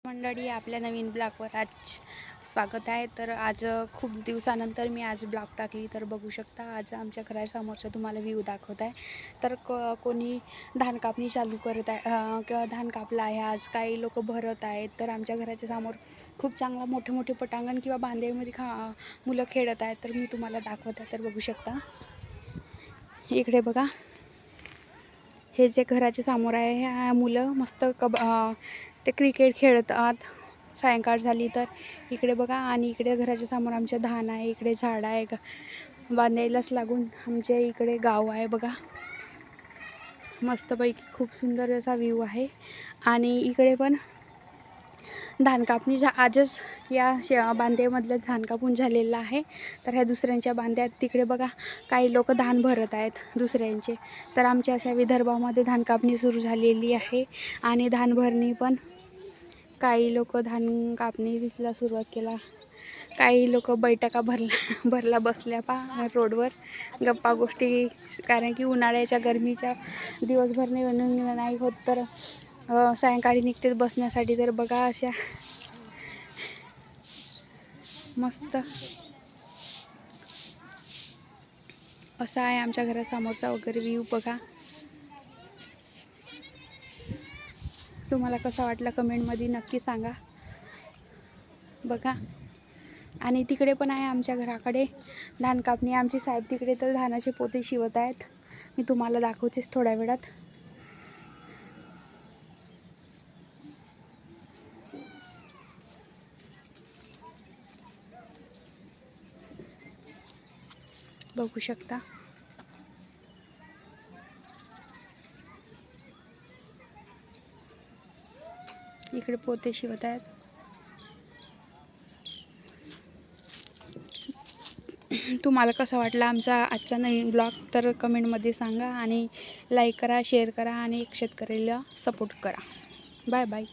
मंडळी, आपल्या नवीन ब्लॉगवर आज स्वागत आहे. तर आज खूप दिवसानंतर मी आज ब्लॉग टाकली. तर बघू शकता आज आमच्या घरासमोरचा तुम्हाला व्ह्यू दाखवत आहे. तर कोणी धान कापणी चालू करत आहे किंवा धान कापला आहे. आज काही लोक भरत आहेत. तर आमच्या घराच्या समोर खूप चांगला मोठे मोठे पटांगण किंवा बांधेमध्ये मुलं खेळत आहेत. तर मी तुम्हाला दाखवत आहे. तर बघू शकता इकडे बघा, हे जे घराच्या समोर आहे ह्या मुलं मस्त ते क्रिकेट खेळतात. सायंकाळ झाली तर इकडे बघा, आणि इकडे घराच्या समोर आमच्या धान आहे. इकडे झाड आहे, बांधायलाच लागून आमच्या इकडे गाव आहे बघा. मस्तपैकी खूप सुंदर असा व्ह्यू आहे. आणि इकडे पण धान कापणी आजच या बांधेमधलं धान कापून झालेलं आहे. तर ह्या दुसऱ्यांच्या बांध्यात तिकडे बघा काही लोक धान भरत आहेत दुसऱ्यांचे. तर आमच्या अशा विदर्भामध्ये धान कापणी सुरू झालेली आहे. आणि धान भरणी पण काही लोक धान कापणीला सुरुवात केला. काही लोक बैठका भरला बसल्या रोडवर गप्पा गोष्टी, कारण की उन्हाळ्याच्या गरमीच्या दिवसभर नाही होत, तर सायंकाळी निघते बसण्यासाठी. तर बघा अशा मस्त असा आहे आमच्या घरासमोरचा वगैरे व्ह्यू बघा. तुम्हाला कसा वाटला कमेंटमध्ये नक्की सांगा बघा. आणि तिकडे पण आहे आमच्या घराकडे धान कापणी. आमचे साहेब तिकडे तर धानाचे पोते शिवत आहेत. मी तुम्हाला दाखवतेच थोड्या वेळात. बघू शकता इकडे पोते शिवत आहेत. तुम्हाला कसा वाटला आमचा आजचा नवीन ब्लॉग तर कमेंटमध्ये सांगा. आणि लाईक करा, शेअर करा आणि शेतकऱ्याला सपोर्ट करा. Bye bye.